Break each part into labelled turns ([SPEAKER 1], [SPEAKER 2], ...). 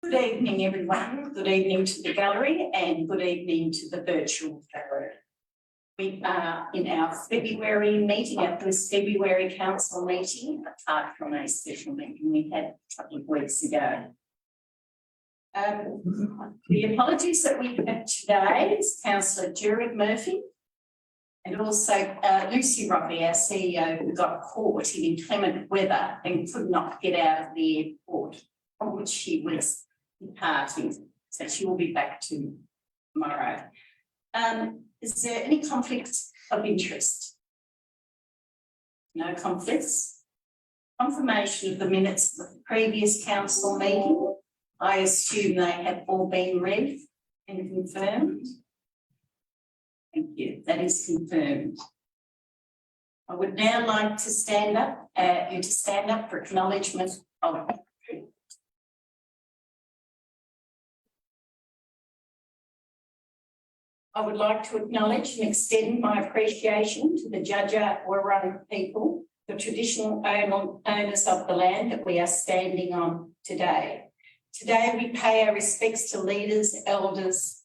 [SPEAKER 1] Good evening, everyone. Good evening to the gallery and good evening to the virtual gallery. We are in our February meeting, our first February council meeting, apart from a special meeting we had a couple of weeks ago. The apologies that we have today is Councillor Gerard Murphy and also Lucy Robbie, our CEO, who got caught in inclement weather and could not get out of the airport from which she was departing. So she will be back tomorrow. Is there any conflict of interest? No conflicts. Confirmation of the minutes of the previous council meeting. I assume they have all been read and confirmed. Thank you. That is confirmed. I would now like to stand up for acknowledgement of I would like to acknowledge and extend my appreciation to the Judja Wurrung people, the traditional owners of the land that we are standing on today. Today we pay our respects to leaders, elders,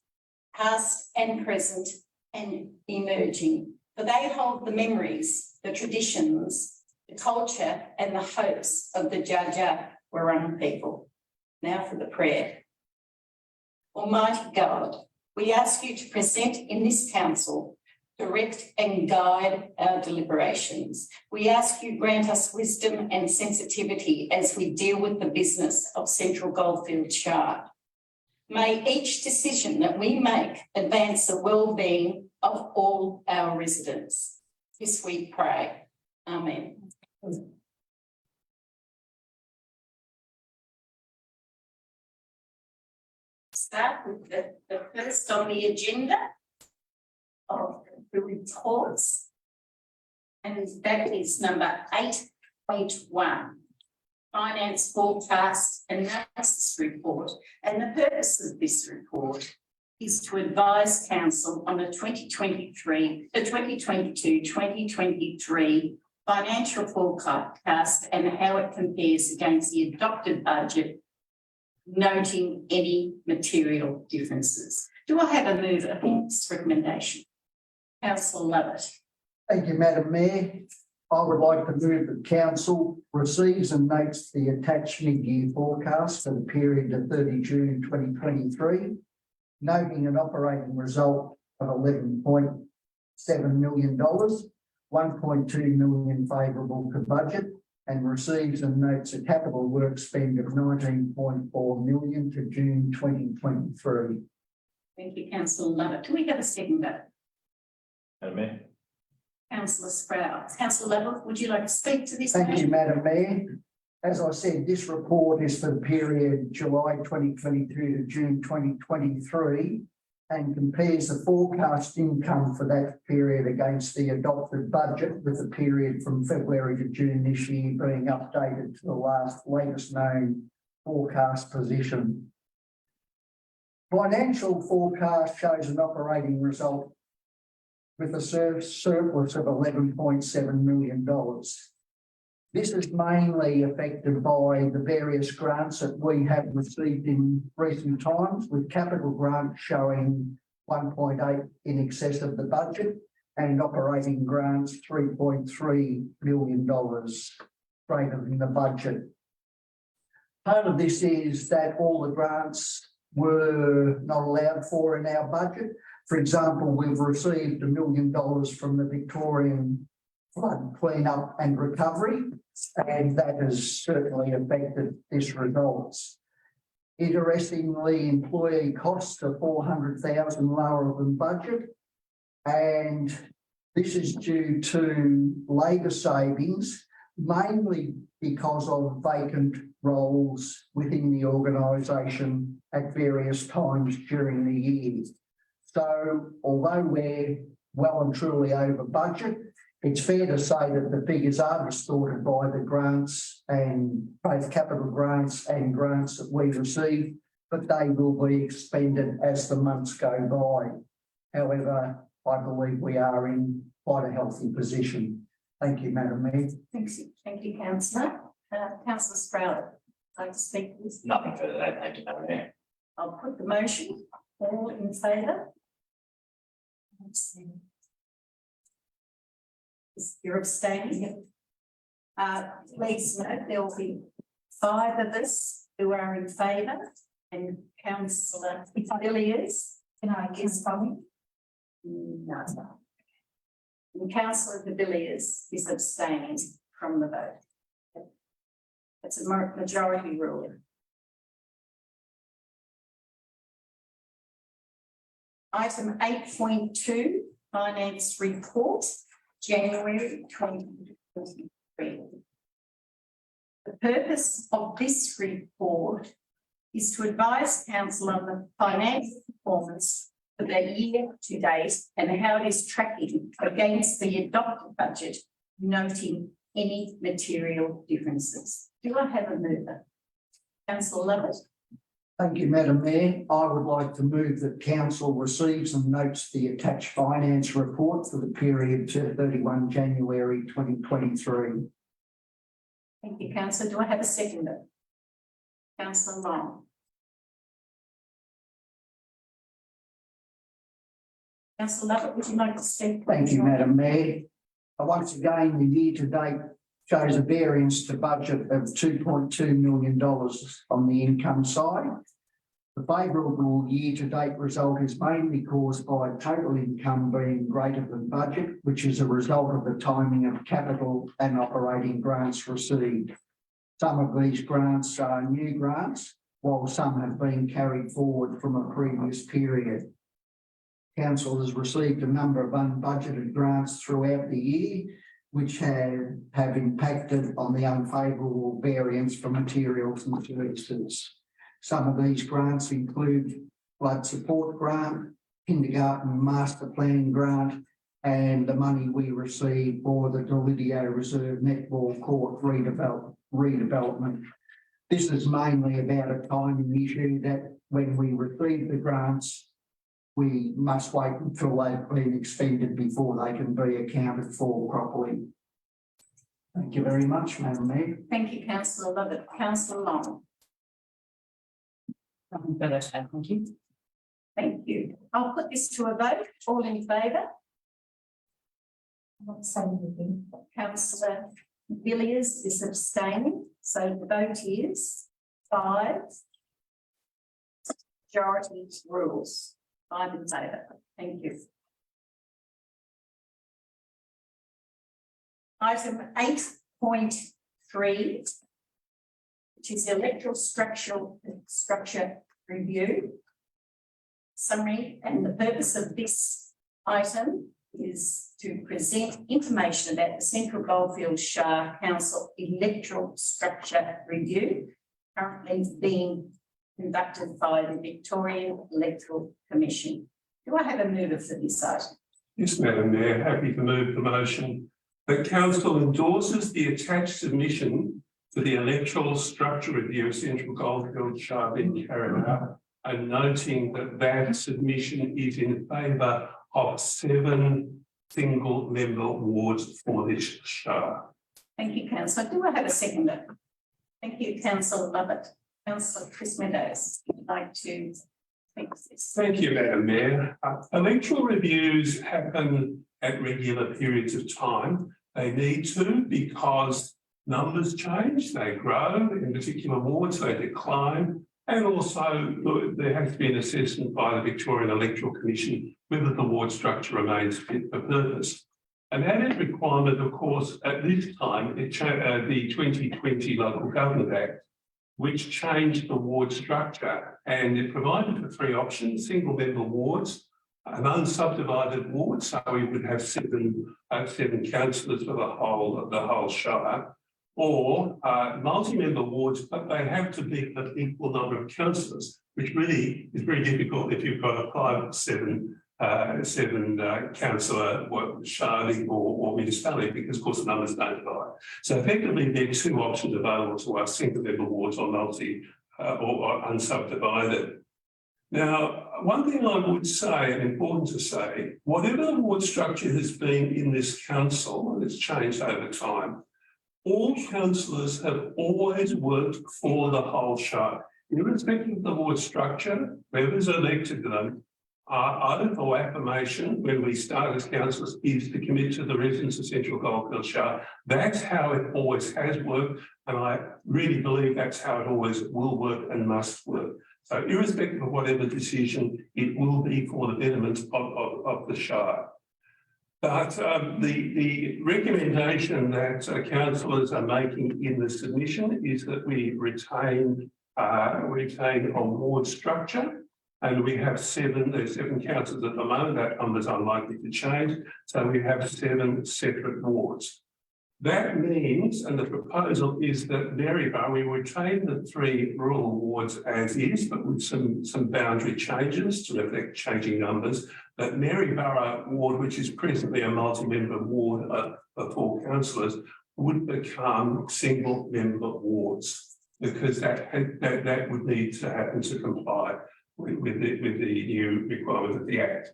[SPEAKER 1] past and present and emerging, for they hold the memories, the traditions, the culture and the hopes of the Judja Wurrung people. Now for the prayer. Almighty God, we ask you to present in this council, direct and guide our deliberations. We ask you grant us wisdom and sensitivity as we deal with the business of Central Goldfields Shire. May each decision that we make advance the well-being of all our residents. This we pray. Amen. Start with the first on the agenda of the reports, and that is number 8.1, Finance Forecast Analysis Report. And the purpose of this report is to advise Council on the 2022-2023 financial forecast and how it compares against the adopted budget, noting any material differences. Do I have a move against recommendation? Councillor Lovett.
[SPEAKER 2] Thank you, Madam Mayor. I would like to move that Council receives and notes the attached mid-year forecast for the period to 30 June 2023, noting an operating result of $11.7 million, 1.2 million favourable to budget, and receives and notes a capital work spend of $19.4 million to June 2023.
[SPEAKER 1] Thank you, Councillor Lovett. Do we have a second vote?
[SPEAKER 3] Madam Mayor.
[SPEAKER 1] Councillor Sprout. Councillor Lovett, would you like to speak to this?
[SPEAKER 2] Thank you, Madam Mayor. As I said, this report is for the period July 2022 to June 2023 and compares the forecast income for that period against the adopted budget, with the period from February to June this year being updated to the latest known forecast position. Financial forecast shows an operating result with a surplus of $11.7 million. This is mainly affected by the various grants that we have received in recent times, with capital grants showing 1.8 in excess of the budget and operating grants $3.3 million greater than the budget. Part of this is that all the grants were not allowed for in our budget. For example, we've received $1 million from the Victorian flood cleanup and recovery, and that has certainly affected this results. Interestingly, employee costs are $400,000 lower than budget, and this is due to labour savings, mainly because of vacant roles within the organisation at various times during the year. So, although we're well and truly over budget, it's fair to say that the figures are distorted by the grants, and both capital grants and grants that we receive, but they will be expended as the months go by. However, I believe we are in quite a healthy position. Thank you, Madam Mayor.
[SPEAKER 1] Thank you, Councillor. Councillor Sprout. like to speak to this?
[SPEAKER 3] Nothing further to add, thank you, Madam Mayor.
[SPEAKER 1] I'll put the motion. All in favour? You're abstaining? Please note there will be 5 of us who are in favour and councillor Villiers. Can I guess from you? No. And councillor Villiers is abstaining from the vote. It's a majority rule. Item 8.2, Finance Report, January 2023. The purpose of this report is to advise Council on the financial performance for the year to date and how it is tracking against the adopted budget, noting any material differences. Do I have a mover? Councillor Lovett.
[SPEAKER 2] Thank you, Madam Mayor. I would like to move that council receives and notes the attached finance report for the period to 31 January 2023.
[SPEAKER 1] Thank you, councillor. Do I have a seconder? Councillor Long. Councillor Lovett, would you like to speak?
[SPEAKER 2] Thank you, Madam Mayor. Once again, the year-to-date shows a variance to budget of $2.2 million on the income side. The favourable year-to-date result is mainly caused by total income being greater than budget, which is a result of the timing of capital and operating grants received. Some of these grants are new grants, while some have been carried forward from a previous period. Council has received a number of unbudgeted grants throughout the year, which have impacted on the unfavourable variance for materials and services. Some of these grants include flood support grant, kindergarten master plan grant, and the money we received for the Delidio Reserve Netball Court redevelopment. This is mainly about a timing issue that when we receive the grants, we must wait until they've been expended before they can be accounted for properly. Thank you very much, Madam Mayor.
[SPEAKER 1] Thank you, Councillor Lovett. Councillor Long.
[SPEAKER 4] Nothing further to add, thank you.
[SPEAKER 1] Thank you. I'll put this to a vote. All in favour? Not saying anything. Councillor Villiers is abstaining, so the vote is 5. Majority rules. 5 in favour. Thank you. Item 8.3, which is the electoral structure review summary, and the purpose of this item is to present information about the Central Goldfields Shire Council electoral structure review currently being conducted by the Victorian Electoral Commission. Do I have a mover for this item?
[SPEAKER 5] Yes, Madam Mayor, happy to move the motion that Council endorses the attached submission for the electoral structure review of Central Goldfields Shire being carried out, and noting that that submission is in favour of 7 single-member wards for this shire.
[SPEAKER 1] Thank you, Councillor. Do I have a seconder? Thank you, Councillor Lovett. Councillor Chris Meadows, would you like to speak to this?
[SPEAKER 5] Thank you, Madam Mayor. Electoral reviews happen at regular periods of time. They need to because numbers change, they grow, in particular wards they decline, and also there has to be an assessment by the Victorian Electoral Commission whether the ward structure remains fit for purpose. And that is requirement, of course, at this time, the 2020 Local Government Act, which changed the ward structure, and it provided for 3 options: single member wards, an unsubdivided ward, so we would have 7 councillors for the whole shire, or multi-member wards, but they have to be an equal number of councillors, which really is very difficult if you've got a 5 or 7 councillor shire or municipality, because of course the numbers don't lie. So effectively there are 2 options available to us: single member wards or multi or unsubdivided. Now, one thing I would say, and important to say, whatever the ward structure has been in this council, and it's changed over time, all councillors have always worked for the whole Shire, irrespective of the ward structure, whoever's elected to them. Our oath or affirmation when we start as councillors is to commit to the residents of Central Goldfields Shire. That's how it always has worked, and I really believe that's how it always will work and must work. So irrespective of whatever decision, it will be for the betterment of the Shire. But the recommendation that councillors are making in the submission is that we retain a ward structure. And we have there's 7 councillors at the moment, that number's unlikely to change. So we have 7 separate wards. That means, and the proposal is that Maryborough, we retain the 3 rural wards as is, but with some boundary changes to reflect changing numbers. But Maryborough ward, which is presently a multi-member ward of 4 councillors, would become single-member wards, because that would need to happen to comply with the new requirement of the Act.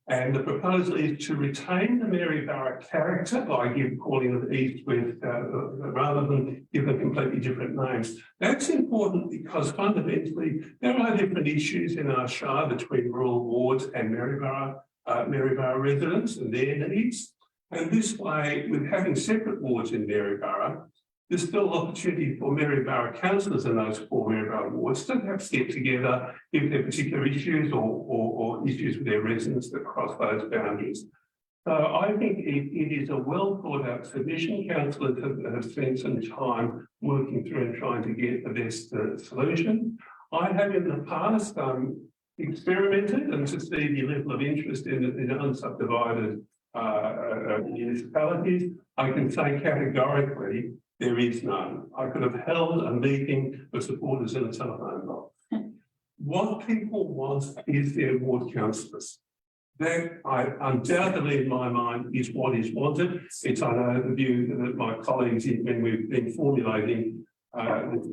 [SPEAKER 5] And the proposal is to retain the Maryborough character by calling them east-west rather than give them completely different names. That's important because fundamentally there are different issues in our Shire between rural wards and Maryborough residents and their needs. And this way, with having separate wards in Maryborough, there's still opportunity for Maryborough councillors in those 4 Maryborough wards to perhaps get together if there are particular issues or issues with their residents that cross those boundaries. So I think it is a well thought out submission. Councillors have spent some time working through and trying to get the best solution. I have in the past experimented and to see the level of interest in unsubdivided municipalities. I can say categorically, there is none. I could have held a meeting of supporters in a telephone box. What people want is their ward councillors. That undoubtedly in my mind is what is wanted. It's I know the view that my colleagues, when we've been formulating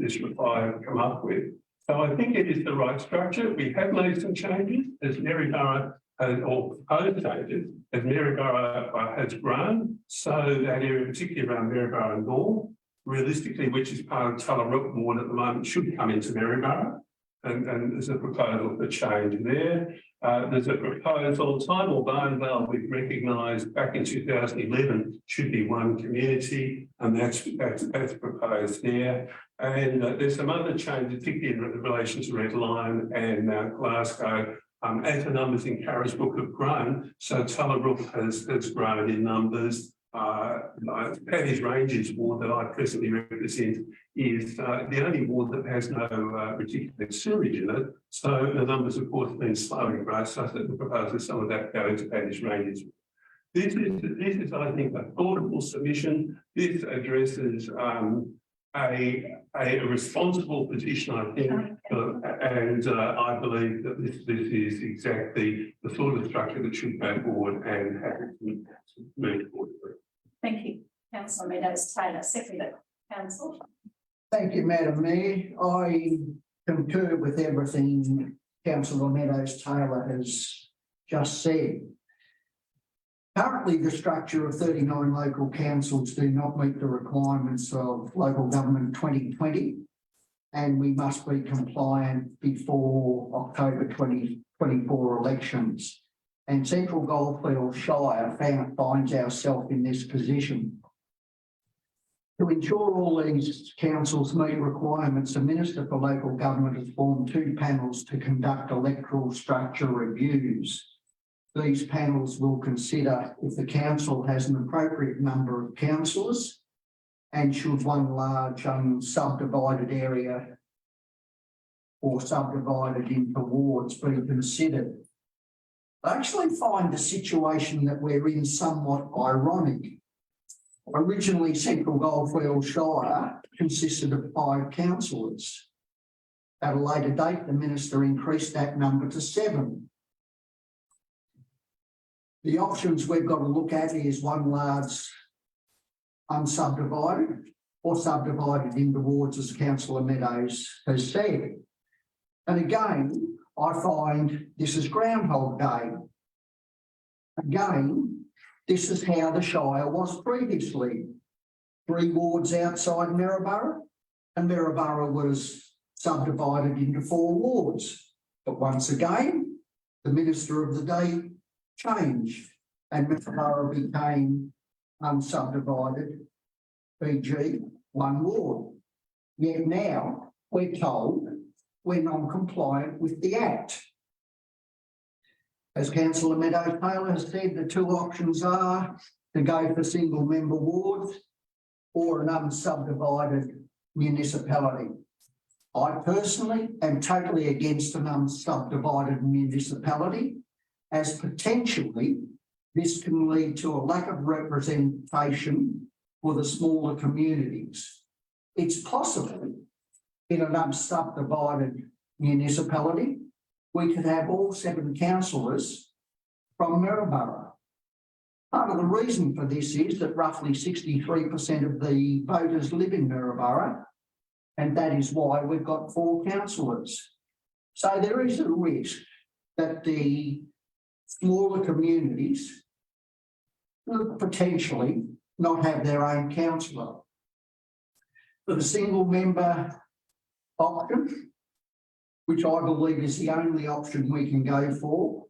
[SPEAKER 5] this reply, have come up with. So I think it is the right structure. We have made some changes as Maryborough or proposed changes as Maryborough has grown. So that area, particularly around Maryborough and North, realistically, which is part of Tullarook ward at the moment, should come into Maryborough. And there's a proposal for change there. There's a proposal, Time or Barnvale, we've recognised back in 2011 should be one community, and that's proposed there. And there's some other changes, particularly in relation to Red Lion and Glasgow. As the numbers in Carisbrook have grown, so Tullarook has grown in numbers. Paddy's Ranges ward that I presently represent is the only ward that has no particular sewage in it. So the numbers, of course, have been slowing growth. So I think the proposal is some of that going to Paddy's Ranges. This is, I think, a thoughtful submission. This addresses a responsible position, I think, and I believe that this is exactly the sort of structure that should go forward and have it move forward.
[SPEAKER 1] Thank you, Councillor Meadows-Taylor. Seconded, Councillor.
[SPEAKER 2] Thank you, Madam Mayor. I concur with everything Councillor Meadows-Taylor has just said. Currently, the structure of 39 local councils do not meet the requirements of Local Government 2020, and we must be compliant before October 2024 elections. And Central Goldfields Shire finds ourselves in this position. To ensure all these councils meet requirements, the Minister for Local Government has formed 2 panels to conduct electoral structure reviews. These panels will consider if the council has an appropriate number of councillors and should one large subdivided area or subdivided into wards be considered. I actually find the situation that we're in somewhat ironic. Originally, Central Goldfields Shire consisted of 5 councillors. At a later date, the Minister increased that number to 7. The options we've got to look at is one large unsubdivided or subdivided into wards, as Councillor Meadows has said. And again, I find this is Groundhog Day. Again, this is how the Shire was previously. 3 wards outside Maryborough, and Maryborough was subdivided into 4 wards. But once again, the minister of the day changed and Maryborough became unsubdivided, e.g. 1 ward. Yet now we're told we're non-compliant with the Act. As Councillor Meadows-Taylor has said, the 2 options are to go for single-member wards or an unsubdivided municipality. I personally am totally against an unsubdivided municipality, as potentially this can lead to a lack of representation for the smaller communities. It's possible in an unsubdivided municipality we could have all 7 councillors from Maryborough. Part of the reason for this is that roughly 63% of the voters live in Maryborough, and that is why we've got 4 councillors. So there is a risk that the smaller communities could potentially not have their own councillor. For the single member option, which I believe is the only option we can go for,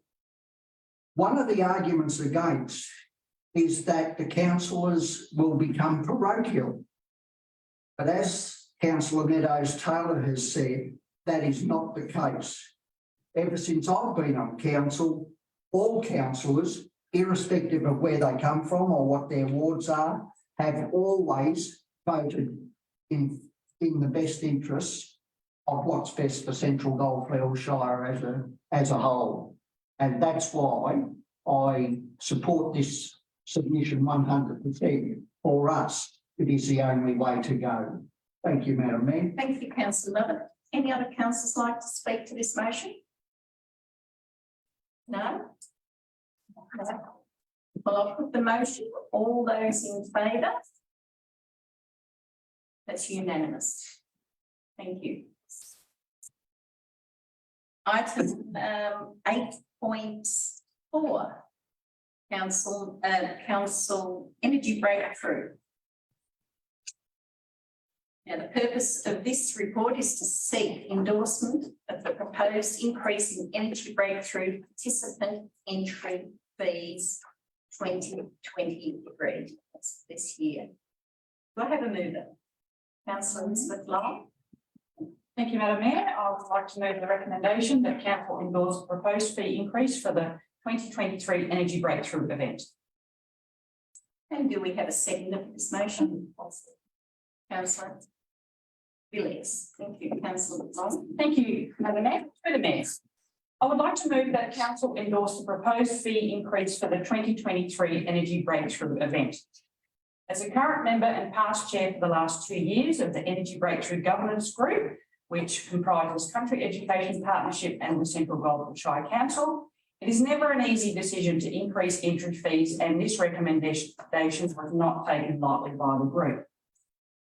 [SPEAKER 2] one of the arguments against is that the councillors will become parochial. But as Councillor Meadows-Taylor has said, that is not the case. Ever since I've been on council, all councillors, irrespective of where they come from or what their wards are, have always voted in the best interests of what's best for Central Goldfields Shire as a whole. And that's why I support this submission 100%. For us, it is the only way to go. Thank you, Madam Mayor.
[SPEAKER 1] Thank you, Councillor Lovett. Any other councillors like to speak to this motion? No? No. Well, I'll put the motion. All those in favour? That's unanimous. Thank you. Item 8.4, Council Energy Breakthrough. Now, the purpose of this report is to seek endorsement of the proposed increase in Energy Breakthrough participant entry fees 2023. That's this year. Do I have a mover? Councillor Elizabeth Long.
[SPEAKER 4] Thank you, Madam Mayor. I would like to move the recommendation that Council endorse the proposed fee increase for the 2023 Energy Breakthrough event.
[SPEAKER 1] And do we have a second of this motion? Councillor Villiers. Thank you, Councillor Long.
[SPEAKER 4] Thank you, Madam Mayor. Through the Mayor, I would like to move that Council endorse the proposed fee increase for the 2023 Energy Breakthrough event. As a current member and past chair for the last 2 years of the Energy Breakthrough Governance Group, which comprises Country Education Partnership and the Central Goldfields Shire Council, it is never an easy decision to increase entry fees, and this recommendation was not taken lightly by the group.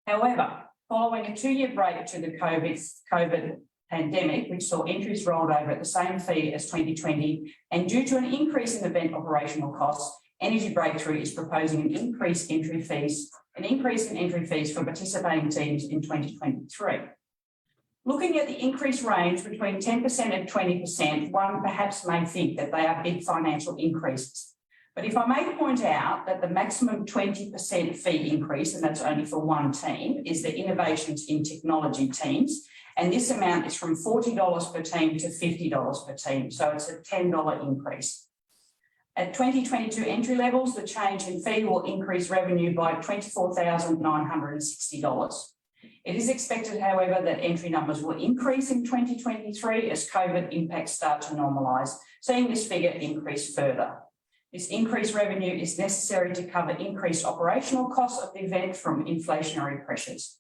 [SPEAKER 4] However, following a 2-year break to the COVID pandemic, which saw entries rolled over at the same fee as 2020, and due to an increase in event operational costs, Energy Breakthrough is proposing an increase in entry fees for participating teams in 2023. Looking at the increase range between 10% and 20%, one perhaps may think that they are big financial increases. But if I may point out that the maximum 20% fee increase, and that's only for one team, is the Innovations in Technology teams, and this amount is from $40 per team to $50 per team, so it's a $10 increase. At 2022 entry levels, the change in fee will increase revenue by $24,960. It is expected, however, that entry numbers will increase in 2023 as COVID impacts start to normalise, seeing this figure increase further. This increased revenue is necessary to cover increased operational costs of the event from inflationary pressures.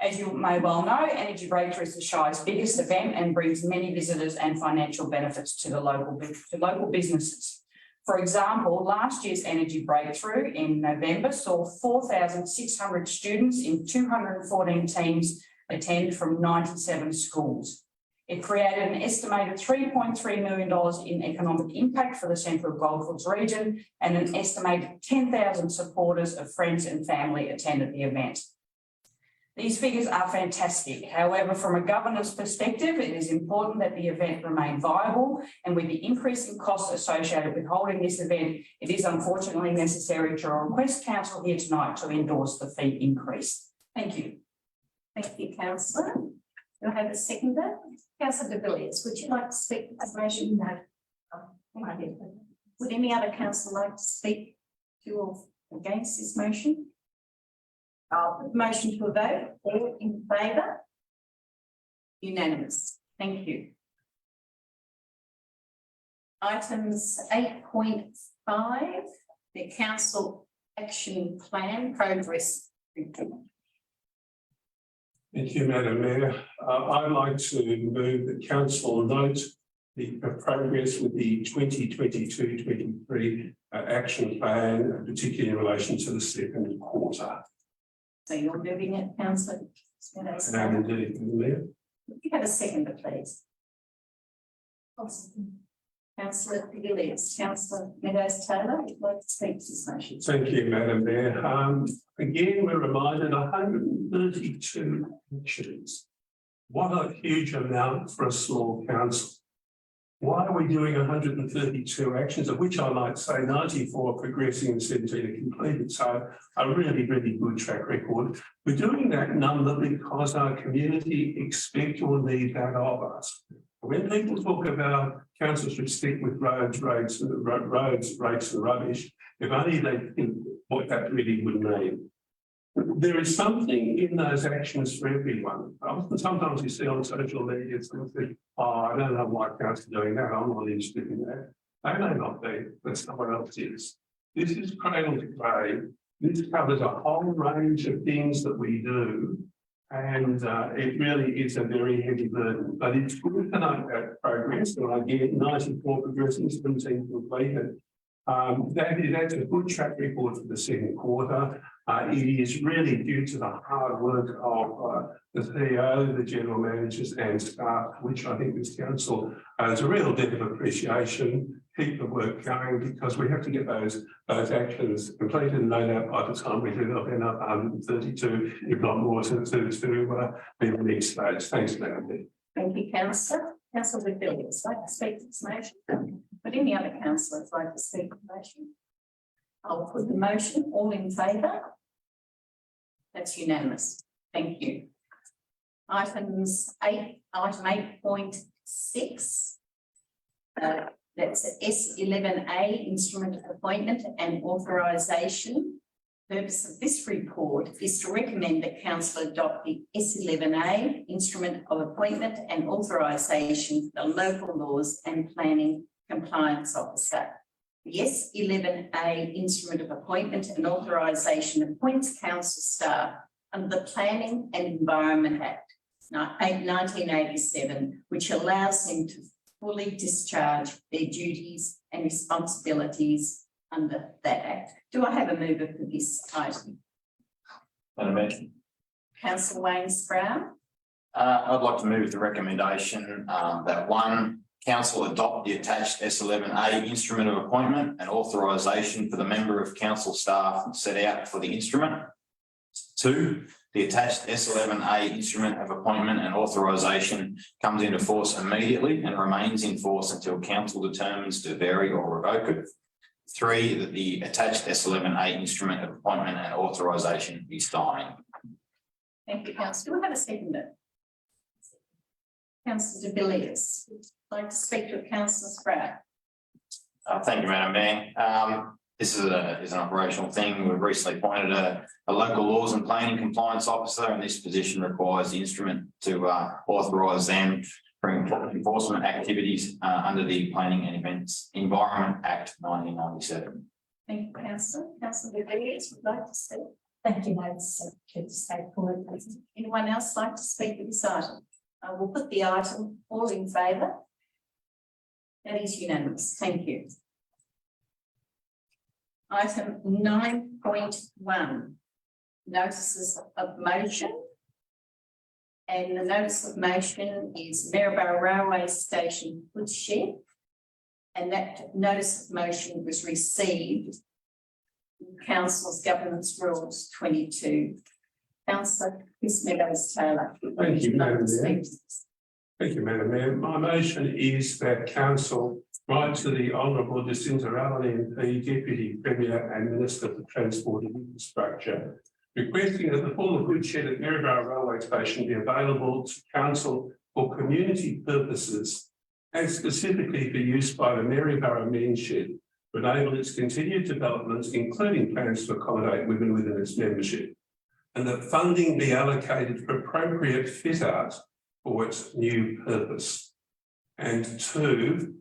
[SPEAKER 4] As you may well know, Energy Breakthrough is the Shire's biggest event and brings many visitors and financial benefits to the local businesses. For example, last year's Energy Breakthrough in November saw 4,600 students in 214 teams attend from 97 schools. It created an estimated $3.3 million in economic impact for the Central Goldfields region, and an estimated 10,000 supporters of friends and family attended the event. These figures are fantastic. However, from a governance perspective, it is important that the event remain viable, and with the increasing costs associated with holding this event, it is unfortunately necessary to request council here tonight to endorse the fee increase. Thank you.
[SPEAKER 1] Thank you, councillor. Do I have a seconder? Councillor de Villiers, would you like to speak to this motion? No. Would any other councillor like to speak to or against this motion? I'll put the motion to a vote. All in favour? Unanimous. Thank you. Items 8.5, the council action plan progress report.
[SPEAKER 5] Thank you, Madam Mayor. I'd like to move that council note the progress with the 2022-23 action plan, particularly in relation to the second quarter.
[SPEAKER 1] So you're moving it, councillor?
[SPEAKER 5] And indeed, Madam Mayor.
[SPEAKER 1] Would you have a seconder, please? Councillor de Villiers, Councillor Meadows-Taylor, would you like to speak to this motion?
[SPEAKER 5] Thank you, Madam Mayor. Again, we're reminded 132 actions. What a huge amount for a small council. Why are we doing 132 actions, of which I might say 94 are progressing and 17 are completed? So a really, really good track record. We're doing that number because our community expect or need that of us. When people talk about councils should stick with roads, rates and rubbish, if only they think what that really would mean. There is something in those actions for everyone. Sometimes you see on social media, some think, oh, I don't know why council are doing that, I'm not interested in that. They may not be, but someone else is. This is cradle to grave. This covers a whole range of things that we do, and it really is a very heavy burden. But it's good to note that progress, and I get 94 progressing, 17 completed. That's a good track record for the second quarter. It is really due to the hard work of the CEO, the general managers and staff, which I think this council has a real debt of appreciation. Keep the work going, because we have to get those actions completed, and no doubt by the time we do, there'll be another 132, if not more, to be the next stage. Thanks, Madam Mayor.
[SPEAKER 1] Thank you, councillor. Councillor de Villiers, like to speak to this motion? Would any other councillors like to speak to the motion? I'll put the motion. All in favour? That's unanimous. Thank you. Item 8.6. That's S11A, instrument of appointment and authorisation. The purpose of this report is to recommend that council adopt the S11A, instrument of appointment and authorisation for the local laws and planning compliance officer. The S11A, instrument of appointment and authorisation, appoints council staff under the Planning and Environment Act 1987, which allows them to fully discharge their duties and responsibilities under that Act. Do I have a mover for this item?
[SPEAKER 3] Madam Mayor.
[SPEAKER 1] Councillor Wayne Sproul.
[SPEAKER 3] I'd like to move the recommendation that one, council adopt the attached S11A instrument of appointment and authorisation for the member of council staff set out for the instrument. Two, the attached S11A instrument of appointment and authorisation comes into force immediately and remains in force until council determines to vary or revoke it. Three, that the attached S11A instrument of appointment and authorisation be signed.
[SPEAKER 1] Thank you, councillor. Do we have a seconder? Councillor de Villiers, would you like to speak to Councillor Spratt?
[SPEAKER 3] Thank you, Madam Mayor. This is an operational thing. We've recently appointed a local laws and planning compliance officer, and this position requires the instrument to authorise them for enforcement activities under the Planning and Environment Act 1997.
[SPEAKER 1] Thank you, councillor. Councillor de Villiers would like to speak. Thank you, Madam Secretary. Anyone else like to speak to this item? I will put the item. All in favour? That is unanimous. Thank you. Item 9.1, notices of motion. And the notice of motion is Maryborough Railway Station goods shed. And that notice of motion was received in Council's Governance Rules 22. Councillor Chris Meadows-Taylor.
[SPEAKER 5] Thank you, Madam Mayor. Thank you, Madam Mayor. My motion is that Council write to the Honourable Jacinta Allen MP, Deputy Premier and Minister for Transport and Infrastructure, requesting that the former goods shed at Maryborough Railway Station be available to Council for community purposes and specifically for use by the Maryborough Men's Shed to enable its continued development, including plans to accommodate women within its membership, and that funding be allocated for appropriate fit out for its new purpose. And two,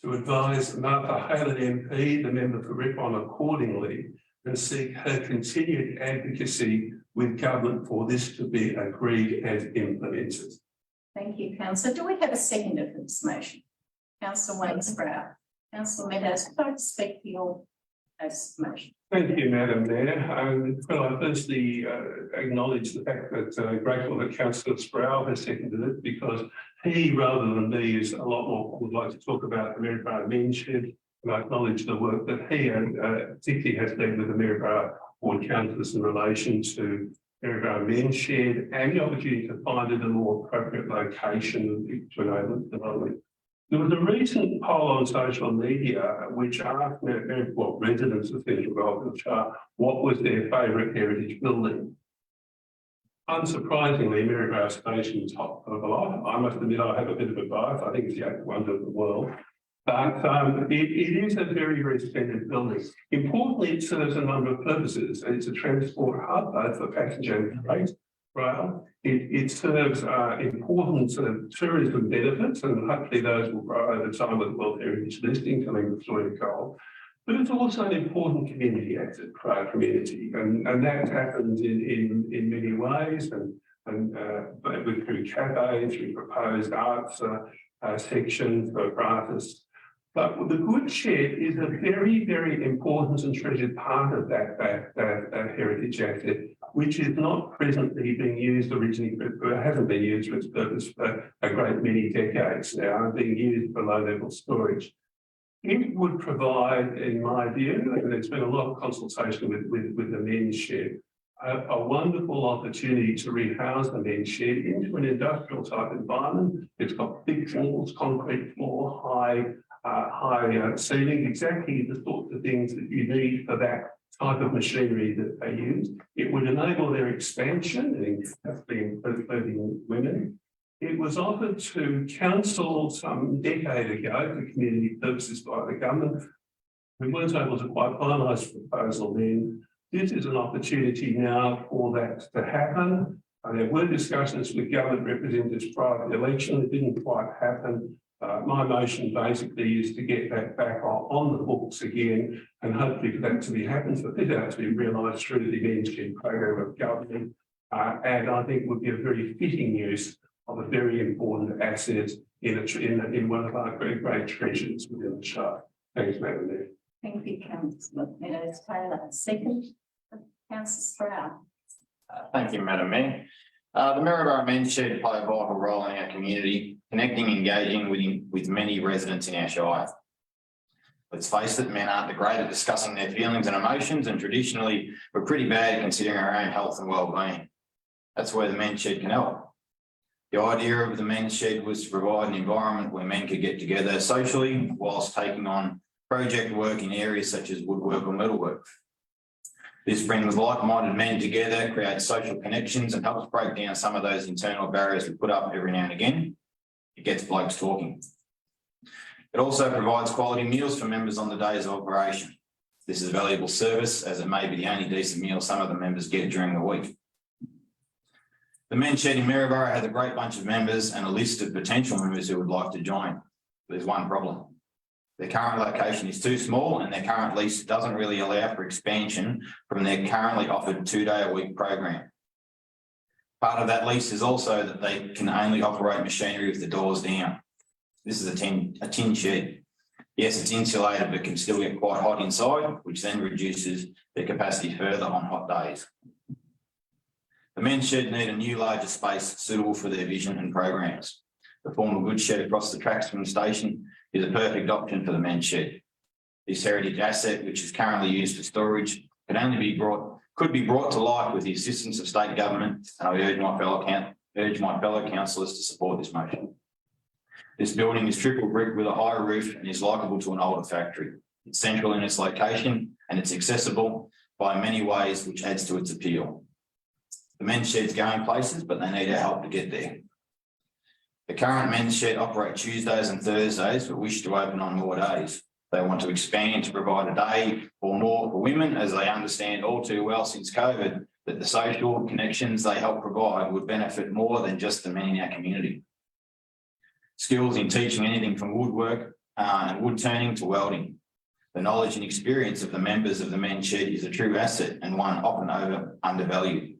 [SPEAKER 5] to advise Martha Halen MP, the member for Ripon, accordingly, and seek her continued advocacy with government for this to be agreed and implemented.
[SPEAKER 1] Thank you, Councillor. Do we have a seconder for this motion? Councillor Wayne-Sprout. Councillor Meadows, could I speak to your motion?
[SPEAKER 5] Thank you, Madam Mayor. Well, I firstly acknowledge the fact that grateful that Councillor Sproul has seconded it, because he, rather than me, is a lot more would like to talk about the Maryborough Men's Shed, and I acknowledge the work that he particularly has done with the Maryborough Ward councillors in relation to Maryborough Men's Shed and the opportunity to find it a more appropriate location to enable development. There was a recent poll on social media which asked residents of Central Goldfields Shire what was their favourite heritage building. Unsurprisingly, Maryborough Station top of a lot. I must admit I have a bit of a bias. I think it's the eighth wonder of the world. But it is a very, very splendid building. Importantly, it serves a number of purposes. It's a transport hub, both for passenger and freight rail. It serves important tourism benefits, and hopefully those will grow over time with the World Heritage listing coming with Victoria Coal. But it's also an important community asset for our community, and that happens in many ways, and through cafes, through proposed arts sections for artists. But the goods shed is a very, very important and treasured part of that heritage asset, which is not presently being used originally, hasn't been used for its purpose for a great many decades now, and being used for low-level storage. It would provide, in my view, and there's been a lot of consultation with the men's shed, a wonderful opportunity to rehouse the men's shed into an industrial type environment. It's got big floors, concrete floor, high ceiling, exactly the sorts of things that you need for that type of machinery that they use. It would enable their expansion, including women. It was offered to council some decade ago for community purposes by the government. We weren't able to quite finalise the proposal then. This is an opportunity now for that to happen. There were discussions with government representatives prior to the election. It didn't quite happen. My motion basically is to get that back on the books again, and hopefully for that to be happened, for that to be realised through the men's shed program of government, and I think would be a very fitting use of a very important asset in one of our great treasures within the Shire. Thanks, Madam Mayor.
[SPEAKER 1] Thank you, Councillor Meadows-Taylor. Second, Councillor Sprout.
[SPEAKER 3] Thank you, Madam Mayor. The Maryborough Men's Shed play a vital role in our community, connecting and engaging with many residents in our Shire. Let's face it, men aren't the great at discussing their feelings and emotions, and traditionally we're pretty bad at considering our own health and well-being. That's where the Men's Shed can help. The idea of the Men's Shed was to provide an environment where men could get together socially whilst taking on project work in areas such as woodwork or metalwork. This brings like-minded men together, creates social connections, and helps break down some of those internal barriers we put up every now and again. It gets blokes talking. It also provides quality meals for members on the days of operation. This is a valuable service, as it may be the only decent meal some of the members get during the week. The Men's Shed in Maryborough has a great bunch of members and a list of potential members who would like to join. There's one problem. Their current location is too small, and their current lease doesn't really allow for expansion from their currently offered 2-day-a-week program. Part of that lease is also that they can only operate machinery with the doors down. This is a tin shed. Yes, it's insulated, but can still get quite hot inside, which then reduces their capacity further on hot days. The men's shed need a new larger space suitable for their vision and programs. The former goods shed across the tracks from the station is a perfect option for the men's shed. This heritage asset, which is currently used for storage, could be brought to life with the assistance of state government, and I urge my fellow councillors to support this motion. This building is triple brick with a high roof and is likeable to an older factory. It's central in its location and it's accessible by many ways, which adds to its appeal. The men's shed's going places, but they need our help to get there. The current men's shed operate Tuesdays and Thursdays, but wish to open on more days. They want to expand to provide a day or more for women, as they understand all too well since COVID that the social connections they help provide would benefit more than just the men in our community. Skills in teaching anything from woodwork and wood turning to welding. The knowledge and experience of the members of the men's shed is a true asset and one often undervalued.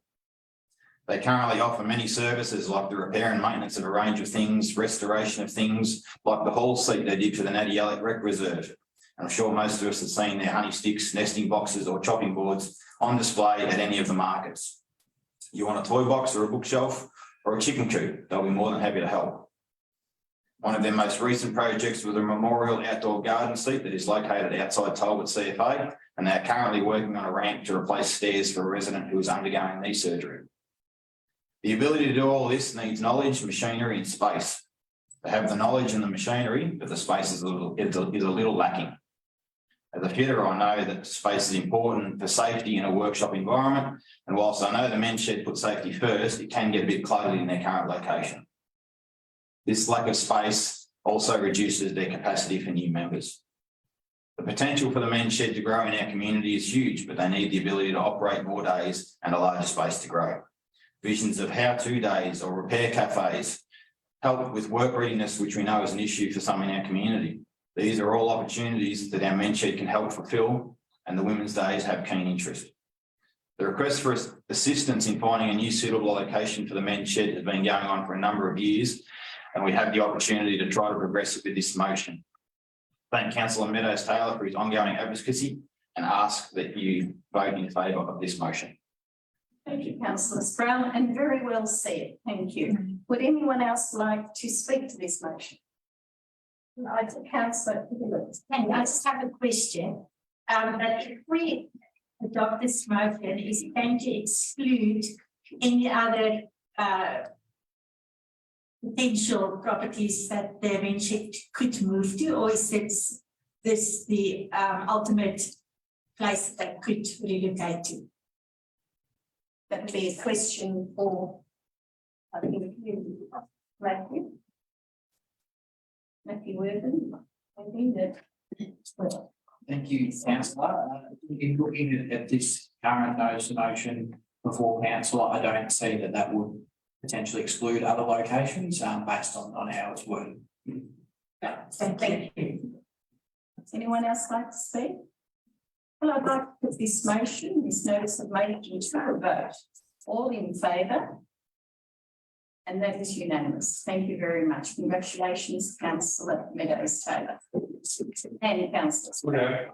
[SPEAKER 3] They currently offer many services like the repair and maintenance of a range of things, restoration of things, like the hall seat they did for the Natty Elliott Rec Reserve. I'm sure most of us have seen their honey sticks, nesting boxes or chopping boards on display at any of the markets. You want a toy box or a bookshelf or a chicken coop, they'll be more than happy to help. One of their most recent projects was a memorial outdoor garden seat that is located outside Talbot CFA, and they are currently working on a ramp to replace stairs for a resident who is undergoing knee surgery. The ability to do all this needs knowledge, machinery and space. They have the knowledge and the machinery, but the space is a little lacking. As a fitter, I know that space is important for safety in a workshop environment, and whilst I know the men's shed put safety first, it can get a bit cluttered in their current location. This lack of space also reduces their capacity for new members. The potential for the men's shed to grow in our community is huge, but they need the ability to operate more days and a larger space to grow. Visions of how-to days or repair cafes help with work readiness, which we know is an issue for some in our community. These are all opportunities that our men's shed can help fulfil, and the women's days have keen interest. The request for assistance in finding a new suitable location for the men's shed has been going on for a number of years, and we have the opportunity to try to progress with this motion. Thank Councillor Meadows Taylor for his ongoing advocacy and ask that you vote in favour of this motion.
[SPEAKER 1] Thank you, Councillor Brown, and very well said. Thank you. Would anyone else like to speak to this motion? Councillor,
[SPEAKER 6] I just have a question. That if we adopt this motion, is it going to exclude any other potential properties that the men's shed could move to, or is this the ultimate place that could relocate to?
[SPEAKER 1] that would be a question for, I think, Matthew. Matthew Worthing. I think that.
[SPEAKER 7] Thank you, councillor. In looking at this current notice of motion before council, I don't see that would potentially exclude other locations based on how it's worded.
[SPEAKER 1] So thank you. Does anyone else like to speak? Well, I'd like to put this motion, this notice of motion to a vote. All in favour? And that is unanimous. Thank you very much. Congratulations, Councillor Meadows Taylor. And Councillor.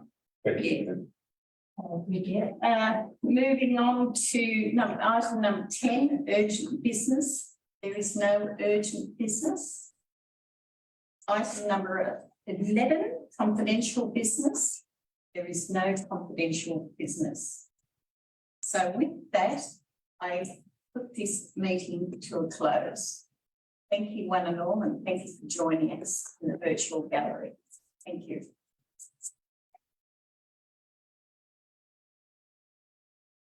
[SPEAKER 1] Moving on to item number 10, urgent business. There is no urgent business. Item number 11, confidential business. There is no confidential business. So with that, I put this meeting to a close. Thank you one and all, and thank you for joining us in the virtual gallery. Thank you.